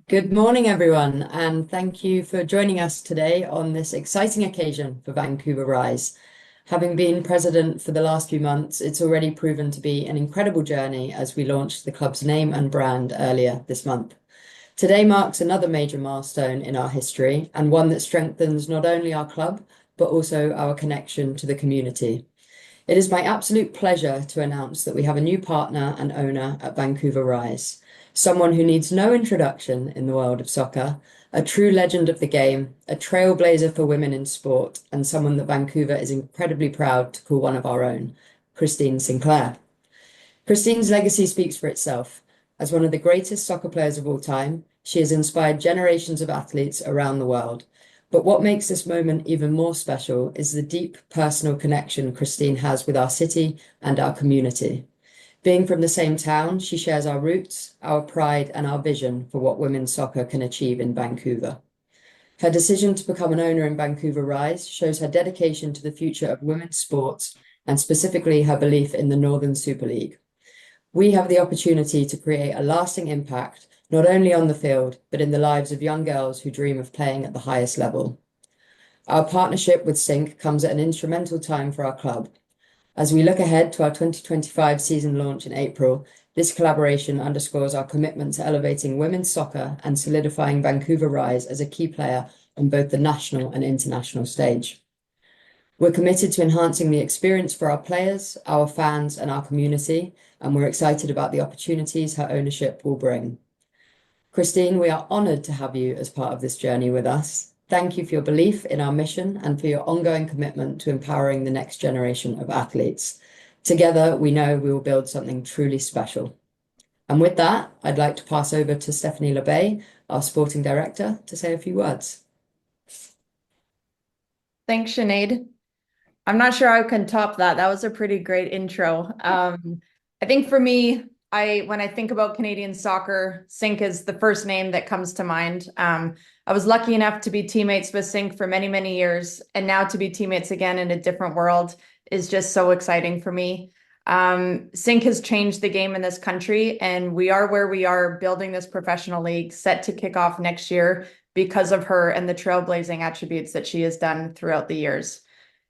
Good morning, everyone, and thank you for joining us today on this exciting occasion for Vancouver Rise. Having been president for the last few months, it's already proven to be an incredible journey as we launched the club's name and brand earlier this month. Today marks another major milestone in our history and one that strengthens not only our club, but also our connection to the community. It is my absolute pleasure to announce that we have a new partner and owner at Vancouver Rise, someone who needs no introduction in the world of soccer, a true legend of the game, a trailblazer for women in sport, and someone that Vancouver is incredibly proud to call one of our own, Christine Sinclair. Christine's legacy speaks for itself. As one of the greatest soccer players of all time, she has inspired generations of athletes around the world. But what makes this moment even more special is the deep personal connection Christine has with our city and our community. Being from the same town, she shares our roots, our pride, and our vision for what women's soccer can achieve in Vancouver. Her decision to become an owner in Vancouver Rise shows her dedication to the future of women's sports and specifically her belief in the Northern Super League. We have the opportunity to create a lasting impact, not only on the field, but in the lives of young girls who dream of playing at the highest level. Our partnership with Sync comes at an instrumental time for our club. As we look ahead to our 2025 season launch in April, this collaboration underscores our commitment to elevating women's soccer and solidifying Vancouver Rise as a key player on both the national and international stage. We're committed to enhancing the experience for our players, our fans, and our community, and we're excited about the opportunities her ownership will bring. Christine, we are honored to have you as part of this journey with us. Thank you for your belief in our mission and for your ongoing commitment to empowering the next generation of athletes. Together, we know we will build something truly special. And with that, I'd like to pass over to Stephanie LeBay, our sporting director, to say a few words. Thanks, Sinead. I'm not sure I can top that. That was a pretty great intro. I think for me, when I think about Canadian soccer, Sink is the first name that comes to mind. I was lucky enough to be teammates with Sink for many, many years, and now to be teammates again in a different world is just so exciting for me. Sink has changed the game in this country, and we are where we are building this professional league set to kick off next year because of her and the trailblazing attributes that she has done throughout the years.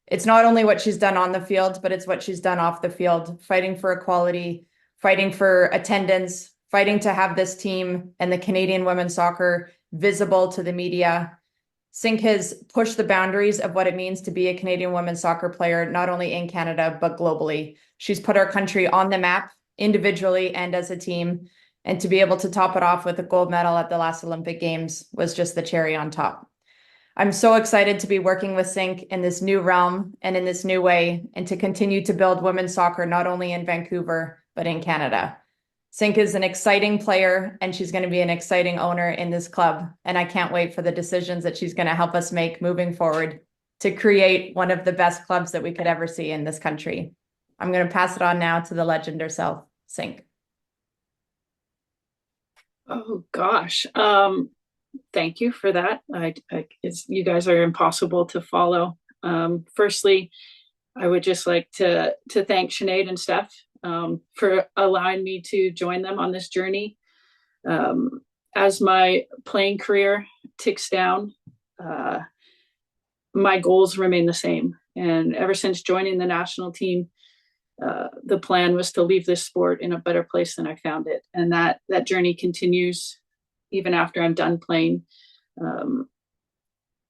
It's not only what she's done on the field, but it's what she's done off the field, fighting for equality, fighting for attendance, fighting to have this team and the Canadian women's soccer visible to the media. Sink has pushed the boundaries of what it means to be a Canadian women's soccer player, not only in Canada, but globally. She's put our country on the map individually and as a team. And to be able to top it off with a gold medal at the last Olympic Games was just the cherry on top. I'm so excited to be working with Sync in this new realm and in this new way, and to continue to build women's soccer, not only in Vancouver, but in Canada. Sync is an exciting player, and she's going to be an exciting owner in this club. And I can't wait for the decisions that she's going to help us make moving forward to create one of the best clubs that we could ever see in this country. I'm going to pass it on now to the legend herself, Sync. Oh gosh. Thank you for that. You guys are impossible to follow. Firstly, I would just like to thank Sinead and Steph for allowing me to join them on this journey. As my playing career ticks down, my goals remain the same. And ever since joining the national team, the plan was to leave this sport in a better place than I found it. And that journey continues even after I'm done playing.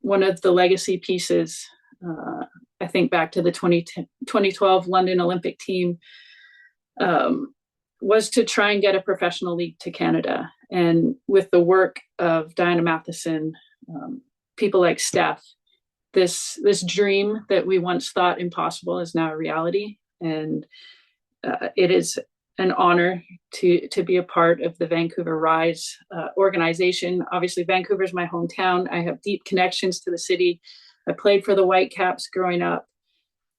One of the legacy pieces, I think back to the 2012 London Olympic team, was to try and get a professional league to Canada. And with the work of Diana Matheson, people like Steph, this dream that we once thought impossible is now a reality. And it is an honor to be a part of the Vancouver Rise organization. Obviously, Vancouver is my hometown. I have deep connections to the city. I played for the Whitecaps growing up.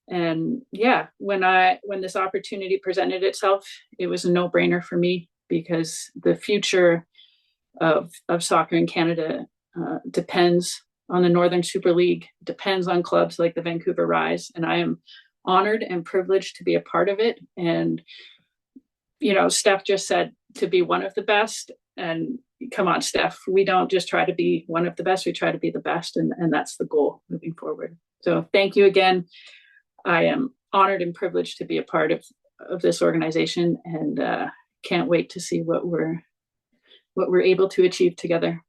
And yeah, when this opportunity presented itself, it was a no-brainer for me, because the future of soccer in Canada depends on the Northern Super League, depends on clubs like the Vancouver Rise. And I am honored and privileged to be a part of it. And, you know, Steph just said to be one of the best. And come on, Steph, we don't just try to be one of the best, we try to be the best. And that's the goal moving forward. So thank you again. I am honored and privileged to be a part of this organization, and can't wait to see what we're able to achieve together.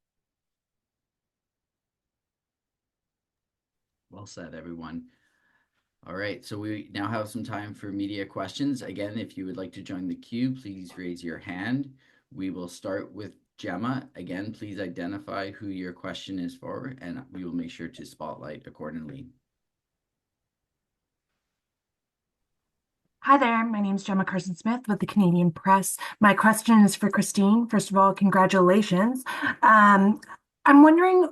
Well said, everyone. All right, so we now have some time for media questions. Again, if you would like to join the queue, please raise your hand. We will start with Gemma. Again, please identify who your question is for, and we will make sure to spotlight accordingly. Hi there, my name is Gemma Carson-Smith with the Canadian Press. My question is for Christine. First of all, congratulations. I'm wondering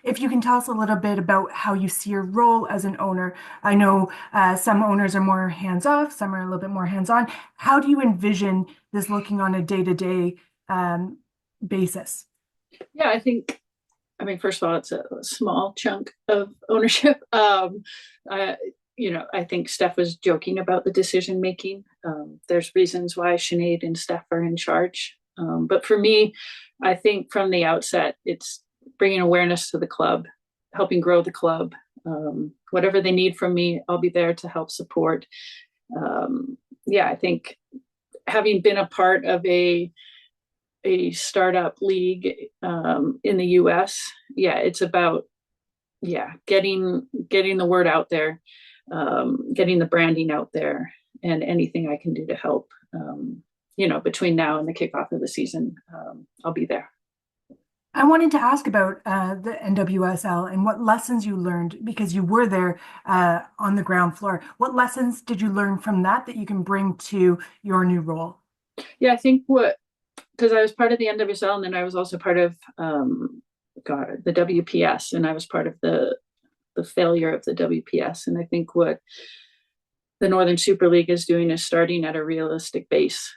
if you can tell us a little bit about how you see your role as an owner. I know some owners are more hands-off, some are a little bit more hands-on. How do you envision this looking on a day-to-day basis? Yeah, I mean, first of all, it's a small chunk of ownership. I think Steph was joking about the decision making. There's reasons why Sinead and Steph are in charge. But for me, I think from the outset, it's bringing awareness to the club, helping grow the club. Whatever they need from me, I'll be there to help support. I think having been a part of a startup league in the US, it's about getting the word out there, getting the branding out there, and anything I can do to help. Between now and the kickoff of the season, I'll be there. I wanted to ask about the NWSL and what lessons you learned, because you were there on the ground floor. What lessons did you learn from that you can bring to your new role? Yeah, I think because I was part of the NWSL, and then I was also part of the WPS, and I was part of the failure of the WPS. And I think what the Northern Super League is doing is starting at a realistic base.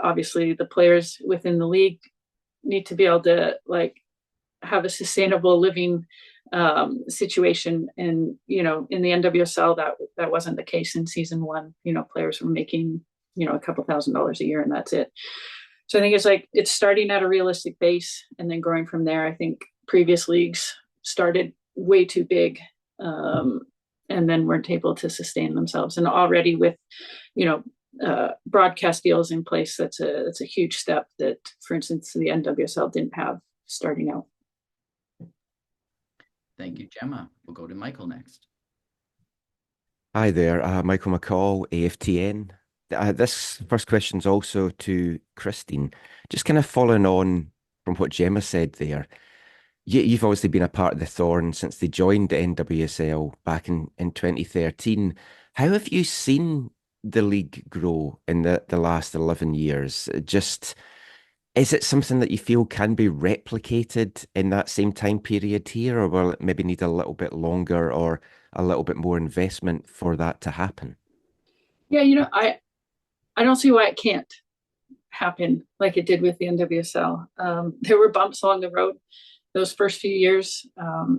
Obviously, the players within the league need to be able to have a sustainable living situation. And in the NWSL, that wasn't the case in season one. Players were making a couple $1,000s a year, and that's it. So I think it's starting at a realistic base and then growing from there. I think previous leagues started way too big, and then weren't able to sustain themselves. And already with broadcast deals in place, that's a huge step that, for instance, the NWSL didn't have starting out. Thank you, Gemma. We'll go to Michael next. Hi there, Michael McCall, AFTN. This first question is also to Christine. Just kind of following on from what Gemma said there. You've obviously been a part of the Thorn since they joined the NWSL back in 2013. How have you seen the league grow in the last 11 years? Is it something that you feel can be replicated in that same time period here, or will it maybe need a little bit longer or a little bit more investment for that to happen? Yeah, I don't see why it can't happen like it did with the NWSL. There were bumps along the road those first few years.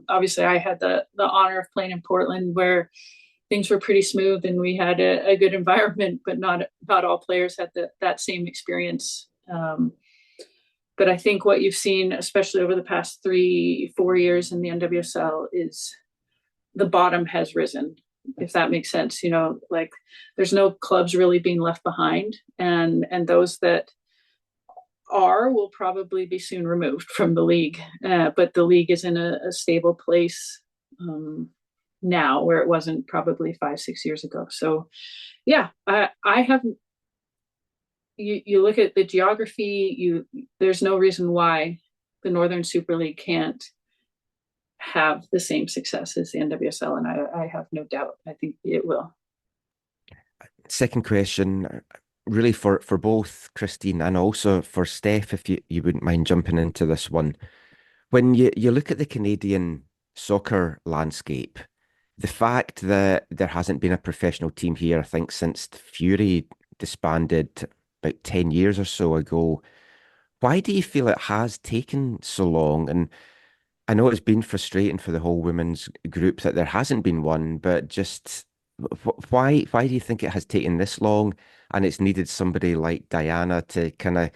Obviously, I had the honor of playing in Portland, where things were pretty smooth and we had a good environment, but not all players had that same experience. But I think what you've seen, especially over the past 3-4 years in the NWSL, is the bottom has risen, if that makes sense. There's no clubs really being left behind, and those that will probably be soon removed from the league. But the league is in a stable place now, where it wasn't probably 5-6 years ago. So yeah, I have, you look at the geography, there's no reason why the Northern Super League can't have the same success as the NWSL, and I have no doubt. I think it will. Second question, really for both Christine and also for Steph, if you wouldn't mind jumping into this one. When you look at the Canadian soccer landscape, the fact that there hasn't been a professional team here, I think, since Fury disbanded about 10 years or so ago, why do you feel it has taken so long? And I know it's been frustrating for the whole women's group that there hasn't been one, but just why do you think it has taken this long, and it's needed somebody like Diana to kind of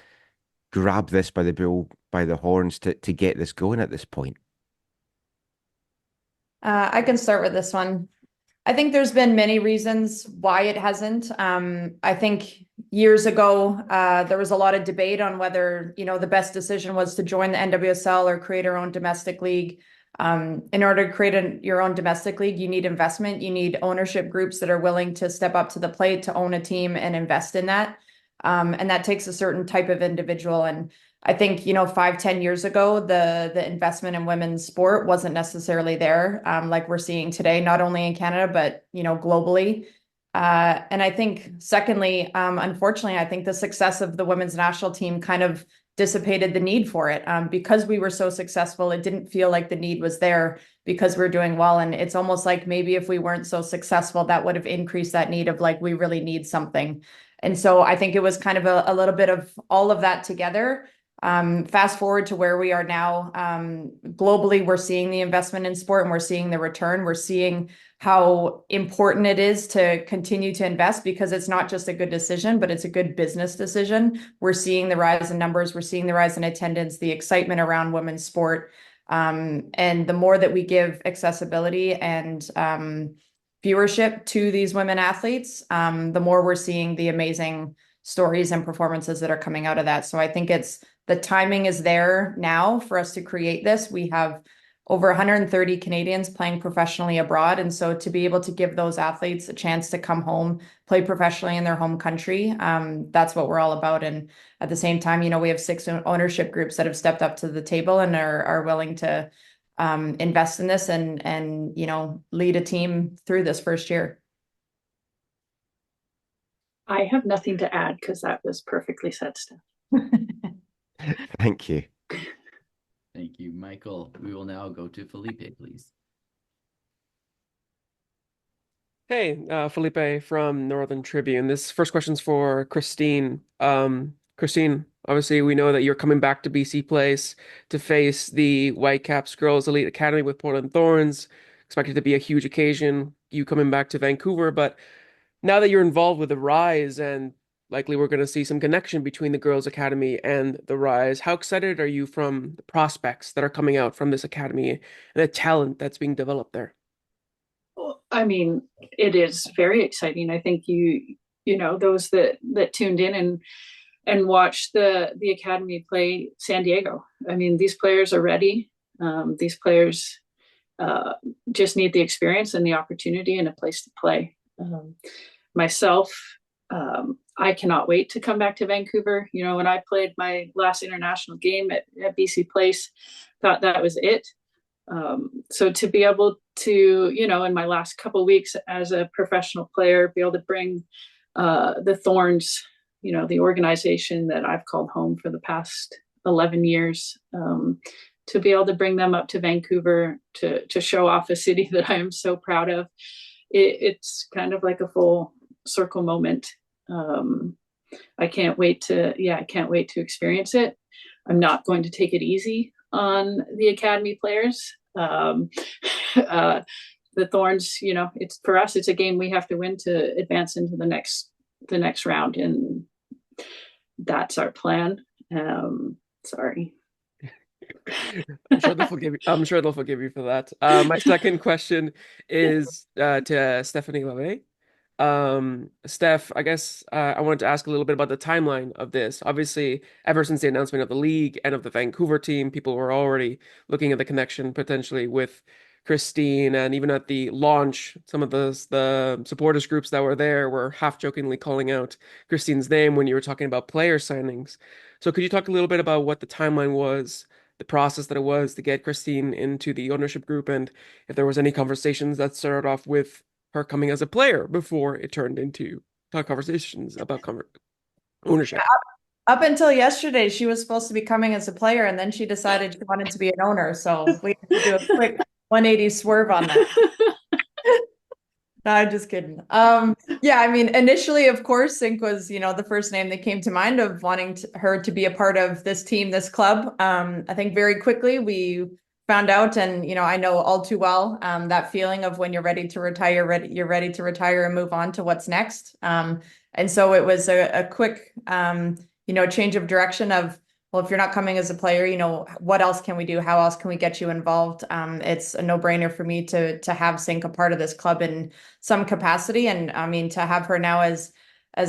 grab this by the bull by the horns to get this going at this point? I can start with this one. I think there's been many reasons why it hasn't. I think years ago, there was a lot of debate on whether, the best decision was to join the NWSL or create our own domestic league. In order to create your own domestic league, you need investment. You need ownership groups that are willing to step up to the plate to own a team and invest in that. And that takes a certain type of individual. And I think, 5-10 years ago, the investment in women's sport wasn't necessarily there, like we're seeing today, not only in Canada, but, globally. And I think, secondly, unfortunately, I think the success of the women's national team kind of dissipated the need for it. Because we were so successful, it didn't feel like the need was there because we're doing well. And it's almost like maybe if we weren't so successful, that would have increased that need of like, we really need something. And so I think it was kind of a little bit of all of that together. Fast forward to where we are now, globally, we're seeing the investment in sport and we're seeing the return. We're seeing how important it is to continue to invest because it's not just a good decision, but it's a good business decision. We're seeing the rise in numbers. We're seeing the rise in attendance, the excitement around women's sport. And the more that we give accessibility and viewership to these women athletes, the more we're seeing the amazing stories and performances that are coming out of that. So I think the timing is there now for us to create this. We have over 130 Canadians playing professionally abroad. And so to be able to give those athletes a chance to come home, play professionally in their home country, that's what we're all about. And at the same time, we have 6 ownership groups that have stepped up to the table and are willing to invest in this and lead a team through this first year. I have nothing to add because that was perfectly said, Steph. Thank you. Thank you, Michael. We will now go to Felipe, please. Hey, Felipe from Northern Tribune. This first question's for Christine. Christine, obviously we know that you're coming back to BC Place to face the Whitecaps Girls Elite Academy with Portland Thorns. Expected to be a huge occasion, you coming back to Vancouver, but now that you're involved with the Rise and likely we're going to see some connection between the Girls Academy and the Rise, how excited are you from the prospects that are coming out from this academy and the talent that's being developed there? Well, I mean, it is very exciting. I think those that tuned in and watched the academy play San Diego. I mean, these players are ready. These players just need the experience and the opportunity and a place to play. Myself, I cannot wait to come back to Vancouver. When I played my last international game at BC Place, thought that was it. So to be able to, in my last couple of weeks as a professional player, be able to bring the Thorns, the organization that I've called home for the past 11 years, to be able to bring them up to Vancouver to show off a city that I am so proud of. It's kind of like a full circle moment. I can't wait to experience it. I'm not going to take it easy on the academy players. The Thorns, it's for us, it's a game we have to win to advance into the next round. And that's our plan. Sorry. I'm sure they'll forgive you for that. My second question is to Stephanie LeVay. Steph, I guess I wanted to ask a little bit about the timeline of this. Obviously, ever since the announcement of the league and of the Vancouver team, people were already looking at the connection potentially with Christine, and even at the launch, some of the supporters groups that were there were half jokingly calling out Christine's name when you were talking about player signings. So could you talk a little bit about what the timeline was, the process that it was to get Christine into the ownership group, and if there was any conversations that started off with her coming as a player before it turned into conversations about ownership? Up until yesterday, she was supposed to be coming as a player, and then she decided she wanted to be an owner. So we had to do a quick 180 swerve on that. No, I'm just kidding. Yeah, I mean, initially, of course, Sink was, the first name that came to mind of wanting her to be a part of this team, this club. I think very quickly we found out, and I know all too well that feeling of when you're ready to retire, you're ready to retire and move on to what's next. And so it was a quick, change of direction of well, if you're not coming as a player, you know, what else can we do? How else can we get you involved? It's a no-brainer for me to have Sink a part of this club in some capacity. And I mean, to have her now as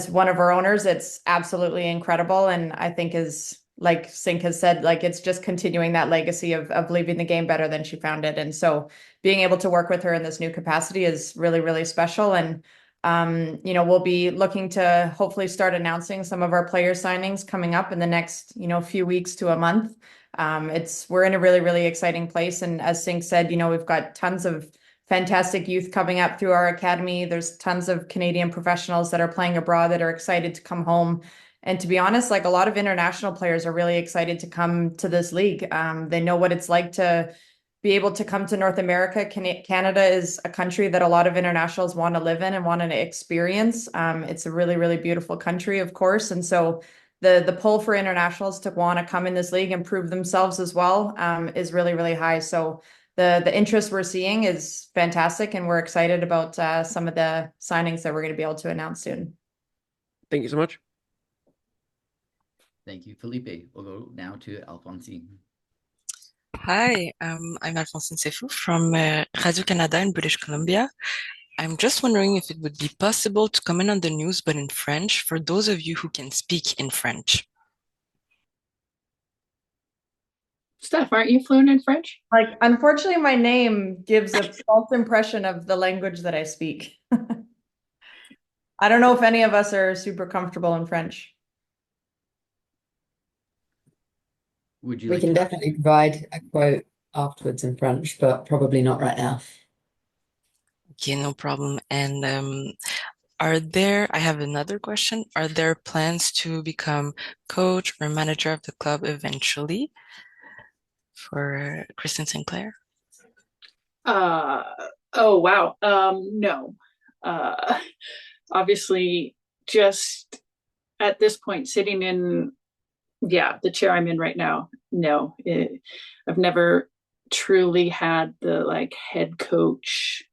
one of our owners, it's absolutely incredible. And I think is like Sink has said, like it's just continuing that legacy of leaving the game better than she found it. And so being able to work with her in this new capacity is really, really special. And you know, we'll be looking to hopefully start announcing some of our player signings coming up in the next, you know, few weeks to a month. We're in a really, really exciting place. And as Sink said, you know, we've got tons of fantastic youth coming up through our academy. There's tons of Canadian professionals that are playing abroad that are excited to come home. And to be honest, like a lot of international players are really excited to come to this league. They know what it's like to be able to come to North America. Canada is a country that a lot of internationals want to live in and want to experience. It's a really, really beautiful country, of course. And so the pull for internationals to want to come in this league and prove themselves as well is really, really high. So the interest we're seeing is fantastic, and we're excited about some of the signings that we're going to be able to announce soon. Thank you so much. Thank you, Felipe. We'll go now to Alphonsine. Hi, I'm Alphonsine Sefou from Radio-Canada in British Columbia. I'm just wondering if it would be possible to comment on the news, but in French, for those of you who can speak in French. Steph, aren't you fluent in French? Like, unfortunately, my name gives a false impression of the language that I speak. I don't know if any of us are super comfortable in French. Would you We like can to? definitely provide a quote afterwards in French, but probably not right now. Okay, no problem. And I have another question. Are there plans to become coach or manager of the club eventually for Kristen Sinclair? Oh wow. No. Obviously, just at this point, sitting in the chair I'm in right now, no. I've never truly had the like head coach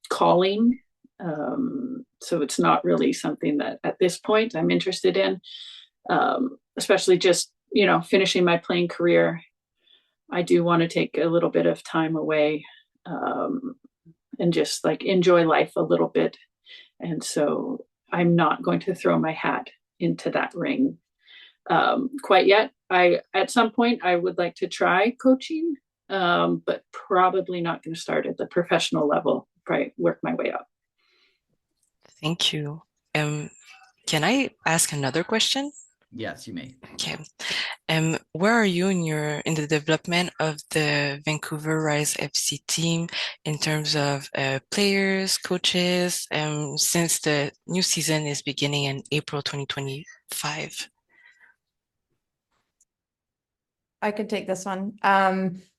calling. So it's not really something that at this point I'm interested in, especially just, you know, finishing my playing career. I do want to take a little bit of time away and just like enjoy life a little bit. And so I'm not going to throw my hat into that ring quite yet. At some point I would like to try coaching, but probably not going to start at the professional level. Probably work my way up. Thank you. Can I ask another question? Yes, you may. Okay. Where are you in the development of the Vancouver Rise FC team in terms of players, coaches, since the new season is beginning in April 2025? I could take this one.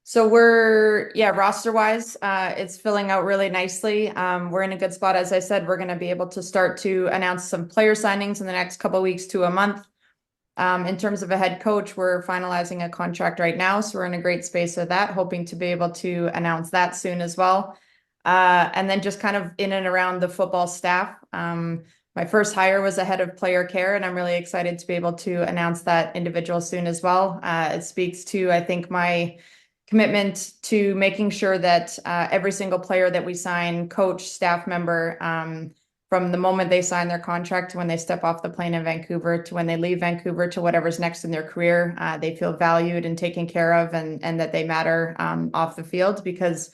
So we're, roster wise, it's filling out really nicely. We're in a good spot. As I said, we're going to be able to start to announce some player signings in the next couple of weeks to a month. In terms of a head coach, we're finalizing a contract right now. So we're in a great space with that, hoping to be able to announce that soon as well. And then just kind of in and around the football staff. My first hire was a head of player care, and I'm really excited to be able to announce that individual soon as well. It speaks to, I think, my commitment to making sure that every single player that we sign, coach, staff member, from the moment they sign their contract to when they step off the plane in Vancouver to when they leave Vancouver to whatever's next in their career, they feel valued and taken care of, and that they matter off the field. Because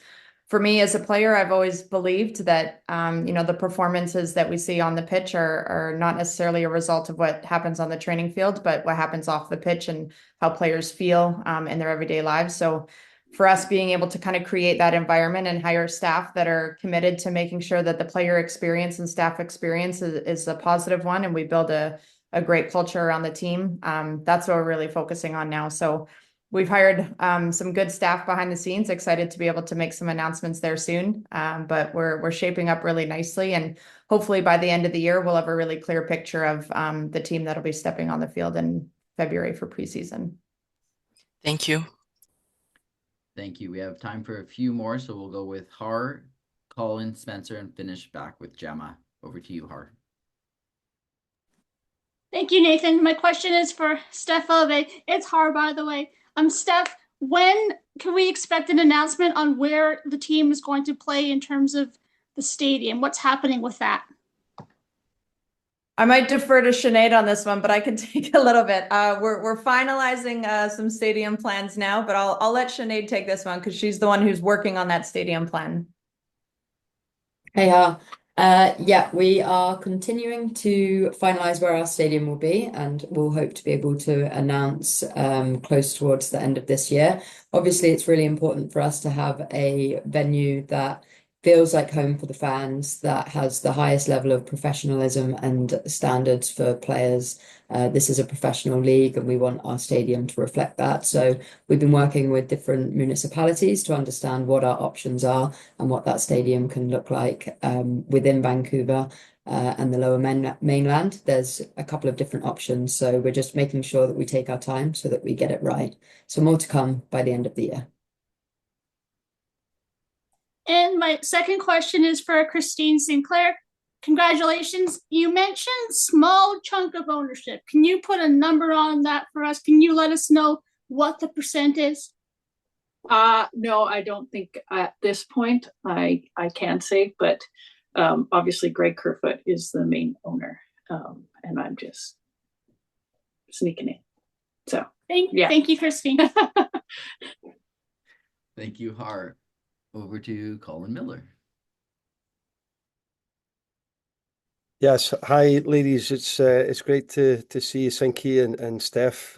for me as a player, I've always believed that, the performances that we see on the pitch are not necessarily a result of what happens on the training field, but what happens off the pitch and how players feel in their everyday lives. So for us being able to kind of create that environment and hire staff that are committed to making sure that the player experience and staff experience is a positive one, and we build a great culture around the team. That's what we're really focusing on now. So we've hired some good staff behind the scenes, excited to be able to make some announcements there soon. But we're shaping up really nicely, and hopefully by the end of the year, we'll have a really clear picture of the team that'll be stepping on the field in February for preseason. Thank you. Thank you. We have time for a few more, so we'll go with Har, Colin, Spencer, and finish back with Gemma. Over to you, Har. Thank you, Nathan. My question is for Steph Eleve. It's hard, by the way. Steph, when can we expect an announcement on where the team is going to play in terms of the stadium? What's happening with that? I might defer to Sinead on this one, but I can take a little bit. We're finalizing some stadium plans now, but I'll let Sinead take this one because she's the one who's working on that stadium plan. Hey, yeah, we are continuing to finalize where our stadium will be, and we'll hope to be able to announce close towards the end of this year. Obviously, it's really important for us to have a venue that feels like home for the fans, that has the highest level of professionalism and standards for players. This is a professional league, and we want our stadium to reflect that. So we've been working with different municipalities to understand what our options are and what that stadium can look like within Vancouver and the Lower Mainland. There's a couple of different options, so we're just making sure that we take our time so that we get it right. So more to come by the end of the year. And my second question is for Christine Sinclair. Congratulations. You mentioned small chunk of ownership. Can you put a number on that for us? Can you let us know what the percent is? No, I don't think at this point I can say, but obviously Greg Kerfoot is the main owner, and I'm just sneaking in. So thank you, Christine. Thank you, Har. Over to Colin Miller. Yes, hi ladies. It's great to see you, Sinky and Steph.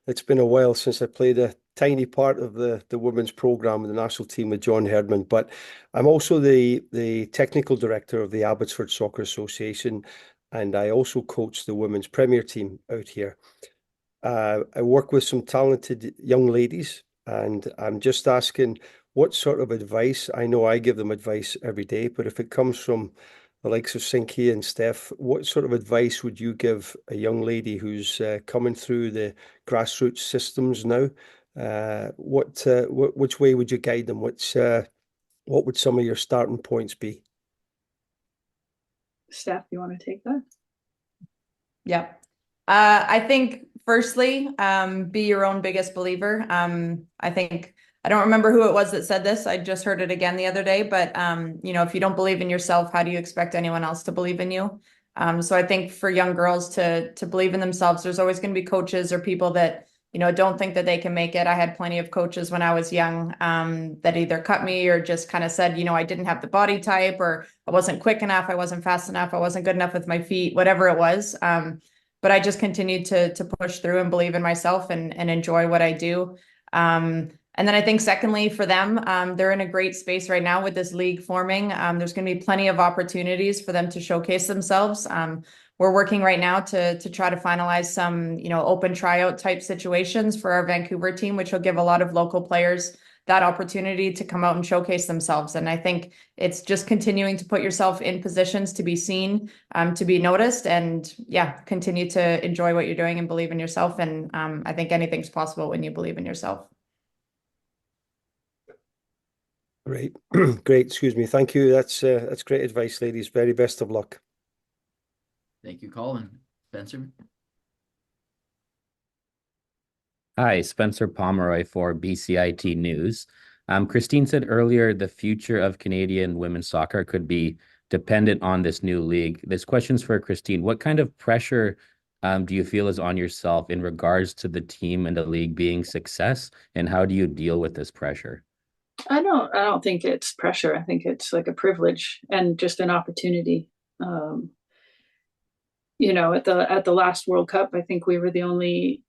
It's been a while since I played a tiny part of the women's program with the national team with John Herdman, but I'm also the technical director of the Abbotsford Soccer Association, and I also coach the women's premier team out here. I work with some talented young ladies, and I'm just asking what sort of advice. I know I give them advice every day, but if it comes from the likes of Sinky and Steph, what sort of advice would you give a young lady who's coming through the grassroots systems now? Which way would you guide them? What would some of your starting points be? Steph, you want to take that? Yeah. I think firstly, be your own biggest believer. I think I don't remember who it was that said this. I just heard it again the other day, but if you don't believe in yourself, how do you expect anyone else to believe in you? So I think for young girls to believe in themselves, there's always going to be coaches or people that, don't think that they can make it. I had plenty of coaches when I was young that either cut me or just kind of said, I didn't have the body type, or I wasn't quick enough, I wasn't fast enough, I wasn't good enough with my feet, whatever it was. But I just continued to push through and believe in myself and enjoy what I do. And then I think secondly, for them, they're in a great space right now with this league forming. There's going to be plenty of opportunities for them to showcase themselves. We're working right now to try to finalize some, open tryout type situations for our Vancouver team, which will give a lot of local players that opportunity to come out and showcase themselves. And I think it's just continuing to put yourself in positions to be seen, to be noticed, and continue to enjoy what you're doing and believe in yourself. And I think anything's possible when you believe in yourself. Great, great. Excuse me. Thank you. That's great advice, ladies. Very best of luck. Thank you, Colin. Spencer. Hi, Spencer Pomeroy for BCIT News. Christine said earlier the future of Canadian women's soccer could be dependent on this new league. This question's for Christine. What kind of pressure do you feel is on yourself in regards to the team and the league being success, and how do you deal with this pressure? I don't think it's pressure. I think it's like a privilege and just an opportunity. At the last World Cup, I think we were the only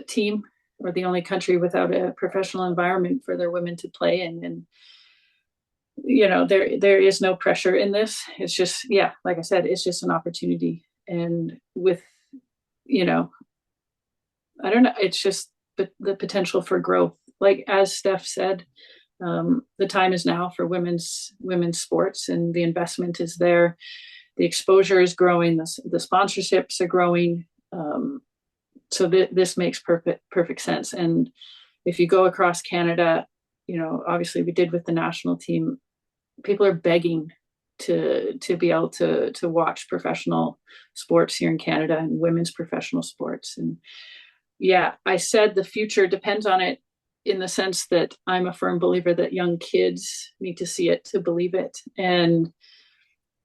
team or the only country without a professional environment for their women to play in. And there is no pressure in this. It's just, like I said, it's just an opportunity. And with, I don't know, it's just the potential for growth. Like as Steph said, the time is now for women's sports, and the investment is there. The exposure is growing. The sponsorships are growing. So this makes perfect sense. And if you go across Canada, obviously we did with the national team, people are begging to be able to watch professional sports here in Canada and women's professional sports. And yeah, I said the future depends on it, in the sense that I'm a firm believer that young kids need to see it to believe it. And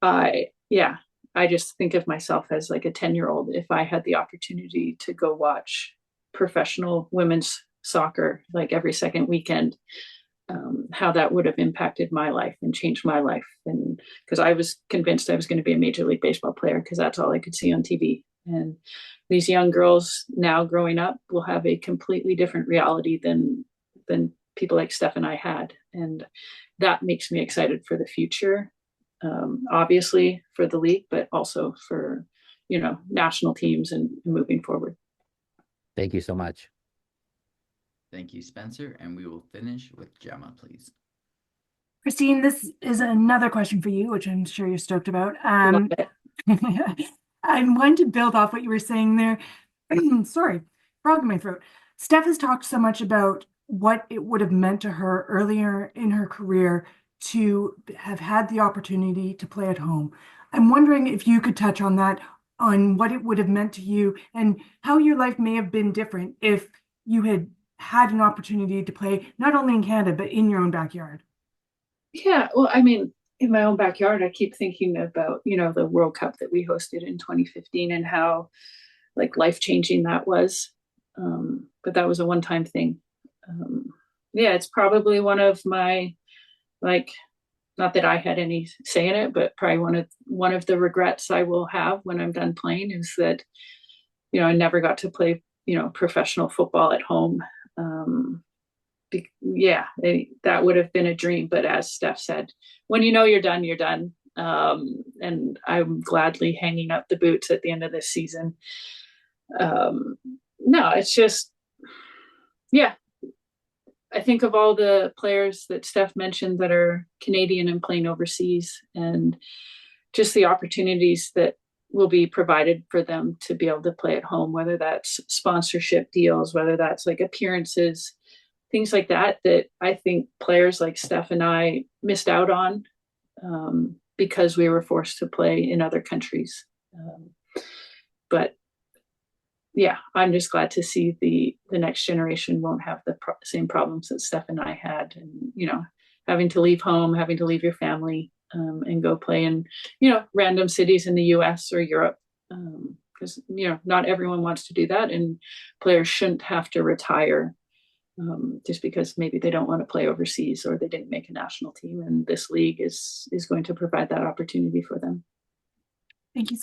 I just think of myself as like a 10-year-old. If I had the opportunity to go watch professional women's soccer like every second weekend, how that would have impacted my life and changed my life. And because I was convinced I was going to be a Major League Baseball player, because that's all I could see on TV. And these young girls now growing up will have a completely different reality than people like Steph and I had. And that makes me excited for the future. Obviously for the league, but also for, national teams and moving forward. Thank you so much. Thank you, Spencer. And we will finish with Gemma, please. Christine, this is another question for you, which I'm sure you're stoked about. Love it. I wanted to build off what you were saying there. Sorry, frog in my throat. Steph has talked so much about what it would have meant to her earlier in her career to have had the opportunity to play at home. I'm wondering if you could touch on that, on what it would have meant to you and how your life may have been different if you had had an opportunity to play not only in Canada, but in your own backyard. Yeah, well, I mean, in my own backyard, I keep thinking about, the World Cup that we hosted in 2015 and how like life-changing that was. But that was a one-time thing. Yeah, it's probably one of my, like, not that I had any say in it, but probably one of the regrets I will have when I'm done playing is that, I never got to play, professional football at home. That would have been a dream. But as Steph said, when you're done, you're done. And I'm gladly hanging up the boots at the end of this season. No, it's just, yeah. I think of all the players that Steph mentioned that are Canadian and playing overseas, and just the opportunities that will be provided for them to be able to play at home, whether that's sponsorship deals, whether that's like appearances, things like that I think players like Steph and I missed out on because we were forced to play in other countries. But yeah, I'm just glad to see the next generation won't have the same problems that Steph and I had, and having to leave home, having to leave your family, and go play in random cities in the U.S. or Europe, because not everyone wants to do that, and players shouldn't have to retire just because maybe they don't want to play overseas or they didn't make a national team, and this league is going to provide that opportunity for them. Thank you so much.